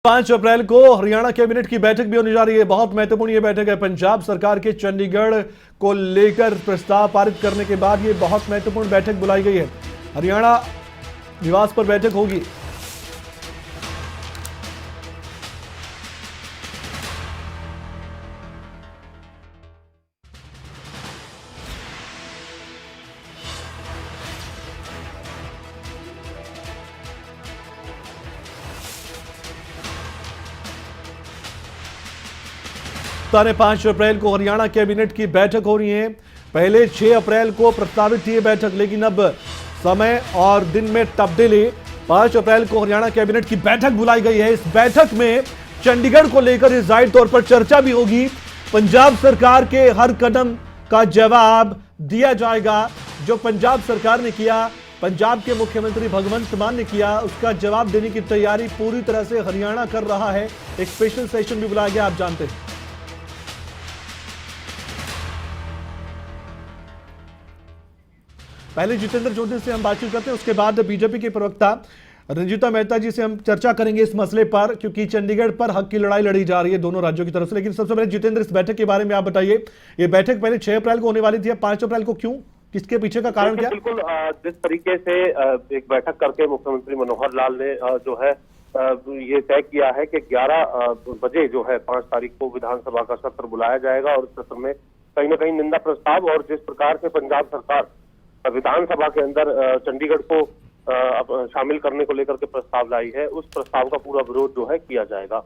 5 अप्रैल को हरियाणा कैबिनेट की बैठक भी होने जा रही है। बहुत महत्वपूर्ण ये बैठक है। पंजाब सरकार के चंडीगढ़ को लेकर प्रस्ताव पारित करने के बाद ये बहुत महत्वपूर्ण बैठक बुलाई गई है। हरियाणा निवास पर बैठक होगी। तारीख 5 अप्रैल को हरियाणा कैबिनेट की बैठक हो रही है। पहले 6 अप्रैल को प्रस्तावित थी बैठक, लेकिन अब समय और दिन में तब्दीली। 5 अप्रैल को हरियाणा कैबिनेट की बैठक बुलाई गई है। इस बैठक में चंडीगढ़ को लेकर जाहिर तौर पर चर्चा भी होगी। पंजाब सरकार के हर कदम का जवाब दिया जाएगा। जो पंजाब सरकार ने किया, पंजाब के मुख्यमंत्री भगवंत मान ने किया, उसका जवाब देने की तैयारी पूरी तरह से हरियाणा कर रहा है। एक स्पेशल सेशन भी बुलाया गया, आप जानते हैं। पहले जितेंद्र चौधरी से हम बातचीत करते हैं, उसके बाद बीजेपी के प्रवक्ता रंजीता मेहता जी से हम चर्चा करेंगे इस मसले पर, क्योंकि चंडीगढ़ पर हक की लड़ाई लड़ी जा रही है दोनों राज्यों की तरफ से। लेकिन सबसे पहले जितेंद्र, इस बैठक के बारे में आप बताइए। ये बैठक पहले 6 अप्रैल को होने वाली थी, अब 5 अप्रैल को क्यों? किसके पीछे का कारण क्या? बिल्कुल, जिस तरीके से एक बैठक करके मुख्यमंत्री मनोहर लाल ने जो है ये तय किया है कि 11 बजे जो है 5 तारीख को विधानसभा का सत्र बुलाया जाएगा, और इस सत्र में कहीं ना कहीं निंदा प्रस्ताव और जिस प्रकार से पंजाब सरकार विधानसभा के अंदर चंडीगढ़ को शामिल करने को लेकर के प्रस्ताव लाई है, उस प्रस्ताव का पूरा विरोध जो है किया जाएगा।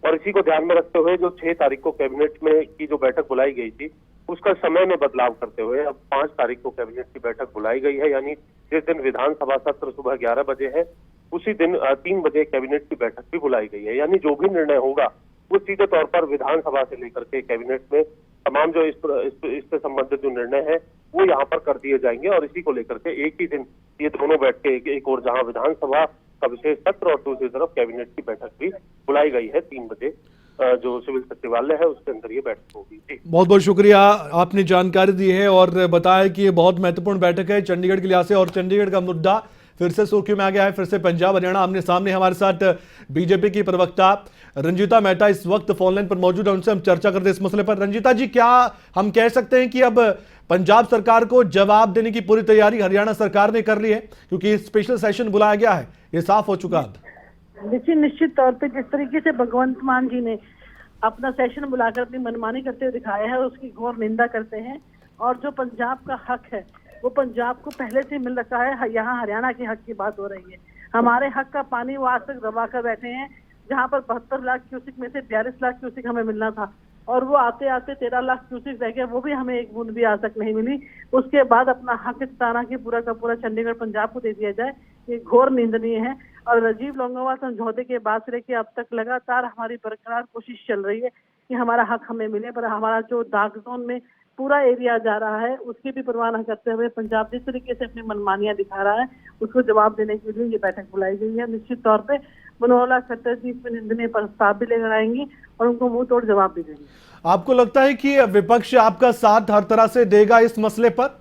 और इसी को ध्यान में रखते हुए जो 6 तारीख को कैबिनेट में की जो बैठक बुलाई गई थी, उसका समय में बदलाव करते हुए अब 5 तारीख को कैबिनेट की बैठक बुलाई गई है। यानी जिस दिन विधानसभा सत्र सुबह 11 बजे है, उसी दिन 3 बजे कैबिनेट की बैठक भी बुलाई गई है। यानी जो भी निर्णय होगा वो सीधे तौर पर विधानसभा से लेकर के कैबिनेट में तमाम जो इससे संबंधित जो निर्णय है वो यहाँ पर कर दिए जाएंगे। और इसी को लेकर के एक ही दिन ये दोनों बैठ के एक और जहाँ विधानसभा का विशेष सत्र और दूसरी तरफ कैबिनेट की बैठक भी बुलाई गई है 3 बजे जो सिविल सचिवालय है उसके अंदर ये बैठक होगी। बहुत बहुत शुक्रिया, आपने जानकारी दी है और बताया कि ये बहुत महत्वपूर्ण बैठक है चंडीगढ़ के लिहाज से। और चंडीगढ़ का मुद्दा फिर से सुर्खियों में आ गया है। फिर से पंजाब हरियाणा आमने सामने। हमारे साथ बीजेपी की प्रवक्ता रंजीता मेहता इस वक्त फोनलाइन पर मौजूद है, उनसे हम चर्चा करते हैं इस मसले पर। रंजीता जी, क्या हम कह सकते हैं कि अब पंजाब सरकार को जवाब देने की पूरी तैयारी हरियाणा सरकार ने कर ली है, क्योंकि स्पेशल सेशन बुलाया गया है, ये साफ हो चुका है? देखिए, निश्चित तौर पे जिस तरीके से भगवंत मान जी ने अपना सेशन बुलाकर अपनी मनमानी करते हुए दिखाया है, उसकी घोर निंदा करते हैं। और जो पंजाब का हक है वो पंजाब को पहले से मिल रखा है। यहाँ हरियाणा के हक की बात हो रही है। हमारे हक का पानी वो आज तक दबा कर बैठे हैं, जहाँ पर 72 लाख क्यूसिक में से 42 लाख क्यूसिक हमें मिलना था, और वो आते आते 13 लाख क्यूसिक रह गया, वो भी हमें एक बूंद भी आज तक नहीं मिली। उसके बाद अपना हक जताना कि पूरा का पूरा चंडीगढ़ पंजाब को दे दिया जाए, ये घोर निंदनीय है। और राजीव लोंगोवाल समझौते के बाद से लेकर अब तक लगातार हमारी बरकरार कोशिश चल रही है कि हमारा हक हमें मिले, पर हमारा जो डार्क जोन में पूरा एरिया जा रहा है उसकी भी परवाह न करते हुए पंजाब जिस तरीके से अपनी मनमानियां दिखा रहा है, उसको जवाब देने के लिए ये बैठक बुलाई गई है। निश्चित तौर पे मनोहर लाल खट्टर जी इसमें निंदनीय प्रस्ताव भी लेकर आएंगी और उनको मुंह तोड़ जवाब भी देंगे। आपको लगता है कि विपक्ष आपका साथ हर तरह से देगा इस मसले पर?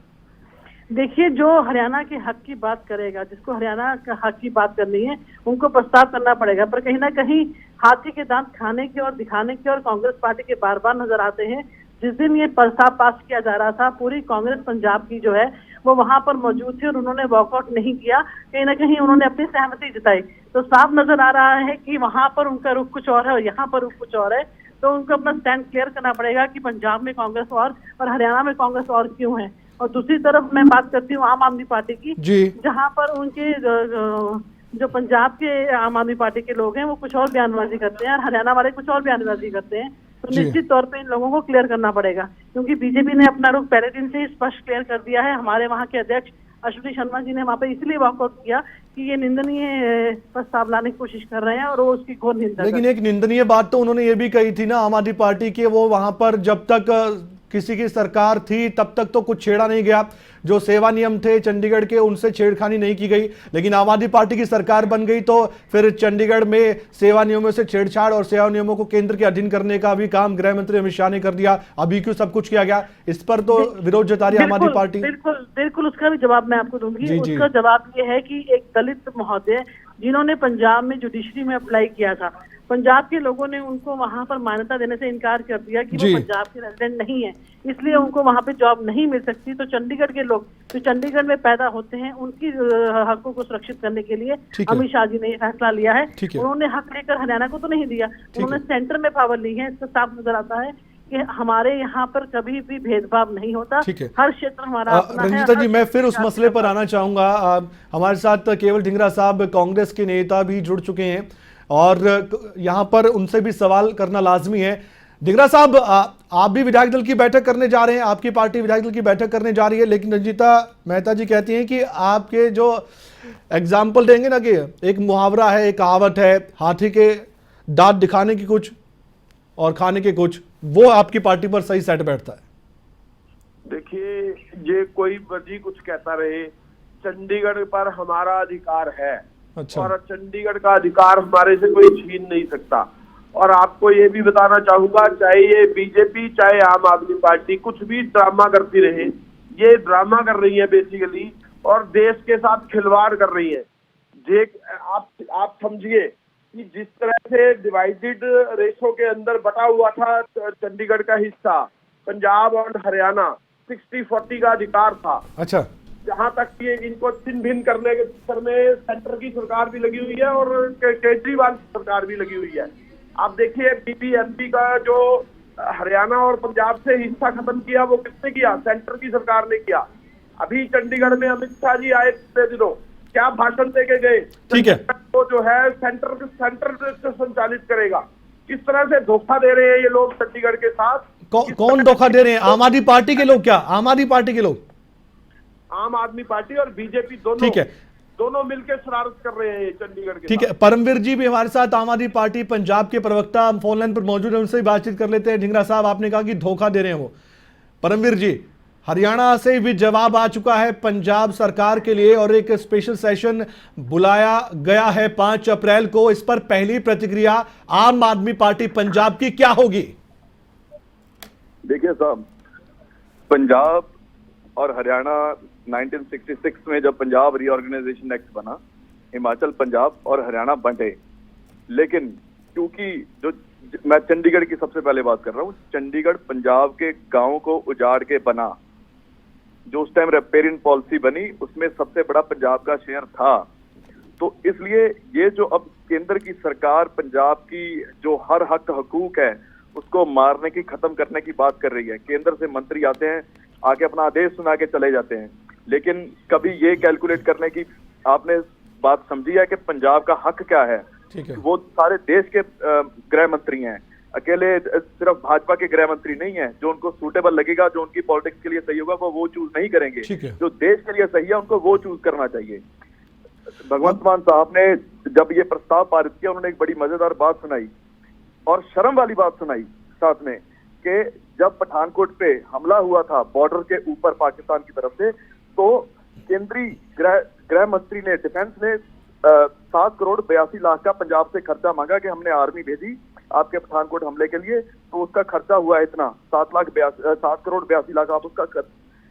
देखिए, जो हरियाणा के हक की बात करेगा, जिसको हरियाणा का हक की बात करनी है, उनको प्रस्ताव करना पड़ेगा। पर कहीं ना कहीं हाथी के दांत खाने के और दिखाने के और कांग्रेस पार्टी के बार बार नजर आते हैं। जिस दिन ये प्रस्ताव पास किया जा रहा था, पूरी कांग्रेस पंजाब की जो है वो वहां पर मौजूद थी और उन्होंने वॉकआउट नहीं किया। कहीं ना कहीं उन्होंने अपनी सहमति जताई। तो साफ नजर आ रहा है कि वहां पर उनका रुख कुछ और है और यहाँ पर रुख कुछ और है। तो उनको अपना स्टैंड क्लियर करना पड़ेगा कि पंजाब में कांग्रेस और हरियाणा में कांग्रेस और क्यों है। और दूसरी तरफ मैं बात करती हूँ आम आदमी पार्टी की, जहाँ पर उनके जो पंजाब के आम आदमी पार्टी के लोग हैं वो कुछ और बयानबाजी करते हैं और हरियाणा वाले कुछ और बयानबाजी करते हैं। तो निश्चित तौर पे इन लोगों को क्लियर करना पड़ेगा, क्योंकि बीजेपी ने अपना रुख पहले दिन से ही स्पष्ट क्लियर कर दिया है। हमारे वहाँ के अध्यक्ष अश्विनी शर्मा जी ने वहाँ पे इसलिए वॉकआउट किया कि ये निंदनीय प्रस्ताव लाने की कोशिश कर रहे हैं और वो उसकी घोर निंदा। लेकिन एक निंदनीय बात तो उन्होंने ये भी कही थी ना आम आदमी पार्टी के, वो वहां पर जब तक किसी की सरकार थी तब तक तो कुछ छेड़ा नहीं गया। जो सेवा नियम थे चंडीगढ़ के उनसे छेड़खानी नहीं की गई, लेकिन आम आदमी पार्टी की सरकार बन गई तो फिर चंडीगढ़ में सेवा नियमों से छेड़छाड़ और सेवा नियमों को केंद्र के अधीन करने का भी काम गृह मंत्री अमित शाह ने कर दिया। अभी क्यों सब कुछ किया गया, इस पर तो विरोध जता रही आम आदमी पार्टी। बिल्कुल बिल्कुल, उसका भी जवाब मैं आपको दूंगी। उसका जवाब ये है कि एक दलित महोदय जिन्होंने पंजाब में जुडिशरी में अप्लाई किया था, पंजाब के लोगों ने उनको वहां पर मान्यता देने से इनकार कर दिया कि जी। वो पंजाब के रेजिडेंट नहीं है, इसलिए उनको वहां पे जॉब नहीं मिल सकती। तो चंडीगढ़ के लोग जो चंडीगढ़ में पैदा होते हैं उनकी हकों को सुरक्षित करने के लिए ठीक है। अमित शाह जी ने ये फैसला लिया है। ठीक है। उन्होंने हक लेकर हरियाणा को तो नहीं दिया, उन्होंने सेंटर में पावर ली है। इससे साफ नजर आता है कि हमारे यहाँ पर कभी भी भेदभाव नहीं होता, ठीक है। हर क्षेत्र हमारा अपना है। रंजीता जी, हर मैं फिर क्षेत्र उस का मसले पर अपना- आना चाहूंगा। हमारे साथ केवल ढींगरा साहब कांग्रेस के नेता भी जुड़ चुके हैं और यहाँ पर उनसे भी सवाल करना लाजमी है। ढींगरा साहब, आप भी विधायक दल की बैठक करने जा रहे हैं, आपकी पार्टी विधायक दल की बैठक करने जा रही है, लेकिन रंजीता मेहता जी कहती हैं कि आपके जो एग्जाम्पल देंगे ना, कि एक मुहावरा है, एक कहावत है, हाथी के दांत दिखाने की कुछ और खाने के कुछ, वो आपकी पार्टी पर सही सेट बैठता है। देखिए, ये कोई मर्जी कुछ कहता रहे, चंडीगढ़ पर हमारा अधिकार है। अच्छा। और चंडीगढ़ का अधिकार हमारे से कोई छीन नहीं सकता। और आपको ये भी बताना चाहूंगा, चाहे ये बीजेपी चाहे आम आदमी पार्टी कुछ भी ड्रामा करती रहे, ये ड्रामा कर रही है बेसिकली, और देश के साथ खिलवाड़ कर रही है। आप समझिए कि जिस तरह से डिवाइडेड रेशो के अंदर बटा हुआ था चंडीगढ़ का हिस्सा, पंजाब और हरियाणा 60-40 का अधिकार था। अच्छा। जहां तक ये इनको छिन्न भिन्न करने के चक्कर में सेंटर की सरकार भी लगी हुई है और केजरीवाल की सरकार भी लगी हुई है। आप देखिए, बीबीएमपी का जो हरियाणा और पंजाब से हिस्सा खत्म किया, वो किसने किया? सेंटर की सरकार ने किया। अभी चंडीगढ़ में अमित शाह जी आए पिछले दिनों, क्या भाषण देके गए? ठीक है। तो जो है सेंटर से संचालित करेगा। किस तरह से धोखा दे रहे हैं ये लोग चंडीगढ़ के साथ। कौन धोखा दे रहे हैं? आम आदमी पार्टी के लोग? क्या आम आदमी पार्टी के लोग? आम आदमी पार्टी और बीजेपी ठीक है। दोनों मिलकर शरारत कर रहे हैं चंडीगढ़ के ठीक है। परमवीर जी भी हमारे साथ, आम आदमी पार्टी पंजाब के प्रवक्ता, हम फोन लाइन पर मौजूद है, उनसे ही बातचीत कर लेते हैं। ढींगरा साहब, आपने कहा कि धोखा दे रहे हैं वो। परमवीर जी, हरियाणा से भी जवाब आ चुका है पंजाब सरकार के लिए और एक स्पेशल सेशन बुलाया गया है 5 अप्रैल को। इस पर पहली प्रतिक्रिया आम आदमी पार्टी पंजाब की क्या होगी? देखिए साहब, पंजाब और हरियाणा 1966 में जब पंजाब रीऑर्गेनाइजेशन एक्ट बना, हिमाचल पंजाब और हरियाणा बंटे। लेकिन क्योंकि जो मैं चंडीगढ़ की सबसे पहले बात कर रहा हूँ, चंडीगढ़ पंजाब के गांव को उजाड़ के बना। जो उस टाइम रेपेरियन पॉलिसी बनी, उसमें सबसे बड़ा पंजाब का शेयर था। तो इसलिए ये जो अब केंद्र की सरकार पंजाब की जो हर हक हकूक है उसको मारने की, खत्म करने की बात कर रही है। केंद्र से मंत्री आते हैं, आके अपना आदेश सुना के चले जाते हैं, लेकिन कभी ये कैलकुलेट करने की आपने बात समझी है कि पंजाब का हक क्या है? ठीक है। वो सारे देश के गृह मंत्री हैं, अकेले सिर्फ भाजपा के गृह मंत्री नहीं है। जो उनको सूटेबल लगेगा, जो उनकी पॉलिटिक्स के लिए सही होगा, वो चूज नहीं करेंगे। ठीक है। जो देश के लिए सही है उनको वो चूज करना चाहिए। भगवंत मान साहब ने जब ये प्रस्ताव पारित किया, उन्होंने एक बड़ी मजेदार बात सुनाई और शर्म वाली बात सुनाई साथ में, कि जब पठानकोट पे हमला हुआ था बॉर्डर के ऊपर पाकिस्तान की तरफ से, तो केंद्रीय गृह मंत्री ने, डिफेंस ने 7 करोड़ 82 लाख का पंजाब से खर्चा मांगा कि हमने आर्मी भेजी आपके पठानकोट हमले के लिए, तो उसका खर्चा हुआ इतना 7 करोड़ 82 लाख, आप उसका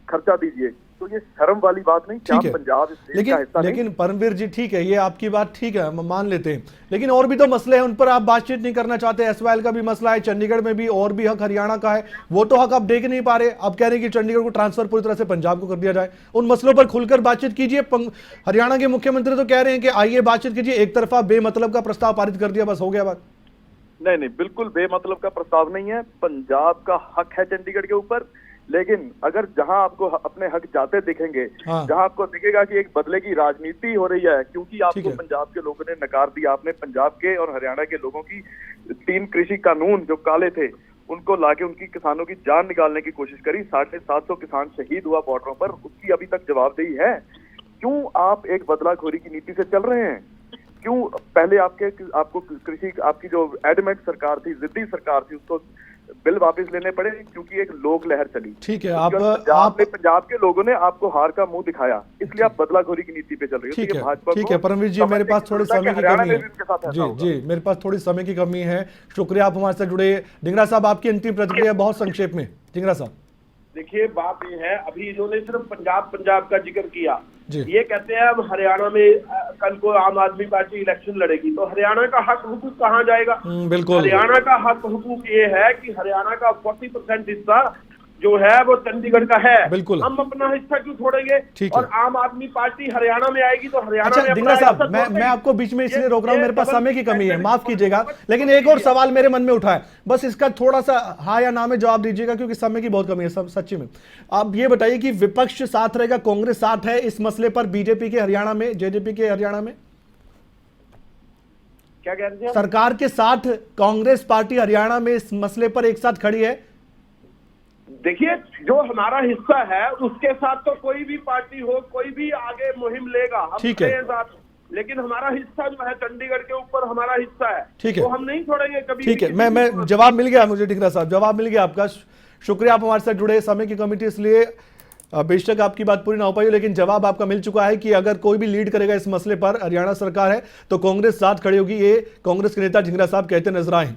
खर्चा दीजिए। तो ये शर्म वाली बात नहीं? क्या ठीक है। पंजाब इस देश का हिस्सा नहीं? लेकिन परमवीर जी, ठीक है, ये आपकी बात ठीक है, हम मान लेते हैं, लेकिन और भी तो मसले हैं, उन पर आप बातचीत नहीं करना चाहते। एसवाईएल का भी मसला है, चंडीगढ़ में भी और भी हक हरियाणा का है, वो तो हक आप देख नहीं पा रहे। अब कह रहे हैं कि चंडीगढ़ को ट्रांसफर पूरी तरह से पंजाब को कर दिया जाए। उन मसलों पर खुलकर बातचीत कीजिए। हरियाणा के मुख्यमंत्री तो कह रहे हैं कि आइए बातचीत कीजिए, एक तरफा बेमतलब का प्रस्ताव पारित कर दिया, बस हो गया बात। नहीं, बिल्कुल बेमतलब का प्रस्ताव नहीं है। पंजाब का हक है चंडीगढ़ के ऊपर, लेकिन अगर जहां आपको अपने हक जाते दिखेंगे, हाँ। जहां आपको दिखेगा कि एक बदले की राजनीति हो रही है, क्योंकि ठीक आपको है। पंजाब के लोगों ने नकार दिया, आपने पंजाब के और हरियाणा के लोगों की 3 कृषि कानून जो काले थे उनको लाके उनकी किसानों की जान निकालने की कोशिश करी। 750 किसान शहीद हुआ बॉर्डरों पर, उसकी अभी तक जवाबदेही है। क्यों आप एक बदलाखोरी की नीति से चल रहे हैं? क्यों पहले आपको कृषि, आपकी जो एडमेंट सरकार थी, जिद्दी सरकार थी, उसको बिल वापस लेने पड़े क्योंकि एक लोक लहर चली। ठीक है। पंजाब के लोगों ने आपको हार का मुंह दिखाया, इसलिए आप बदलाखोरी की नीति पे चल रही हो। ठीक है परमवीर जी, मेरे पास थोड़ी समय की कमी है। जी, मेरे पास थोड़ी समय की कमी है। शुक्रिया आप हमारे साथ जुड़े। ढींगरा साहब, आपकी अंतिम प्रतिक्रिया बहुत संक्षेप में। ढींगरा साहब। देखिए बात ये है, अभी इन्होंने सिर्फ पंजाब का जिक्र किया। जी। ये कहते हैं अब हरियाणा में कल को आम आदमी पार्टी इलेक्शन लड़ेगी, तो हरियाणा का हक हुकूक कहाँ जाएगा? बिल्कुल। हरियाणा का हक हुकूक ये है कि हरियाणा का 40% हिस्सा जो है वो चंडीगढ़ का है। बिल्कुल। हम अपना हिस्सा क्यों छोड़ेंगे? ठीक है। और आम आदमी पार्टी हरियाणा में आएगी तो हरियाणा अच्छा में ढींगरा अपना साहब, हिस्सा छोड़ मैं आपको बीच में इसलिए ये- रोक रहा हूं, ये मेरे पास डबल समय की कमी है, स्टैंडर्ड माफ कीजिएगा, लेकिन एक और सवाल मेरे मन में उठा है, बस इसका थोड़ा सा हाँ या ना में जवाब दीजिएगा क्योंकि समय की बहुत कमी है सब सच्ची में। आप ये बताइए कि विपक्ष साथ रहेगा, कांग्रेस साथ है इस मसले पर बीजेपी के हरियाणा में, जेजेपी के हरियाणा में? क्या कह रहे हैं? सरकार के साथ कांग्रेस पार्टी हरियाणा में इस मसले पर एक साथ खड़ी है? देखिए, जो हमारा हिस्सा है उसके साथ तो कोई भी पार्टी हो, कोई भी आगे मुहिम लेगा, हम ठीक है। खड़े हैं साथ। लेकिन हमारा हिस्सा जो है चंडीगढ़ के ऊपर हमारा हिस्सा है, ठीक है। वो हम नहीं छोड़ेंगे कभी ठीक भी है, किसी मैं भी- जवाब मिल गया मुझे ढींगरा साहब, जवाब मिल गया आपका। शुक्रिया आप हमारे साथ जुड़े, समय की कमिटी इसलिए बेशक आपकी बात पूरी ना हो पाई, लेकिन जवाब आपका मिल चुका है कि अगर कोई भी लीड करेगा इस मसले पर, हरियाणा सरकार है तो कांग्रेस साथ खड़ी होगी, ये कांग्रेस के नेता ढींगरा साहब कहते नजर आए।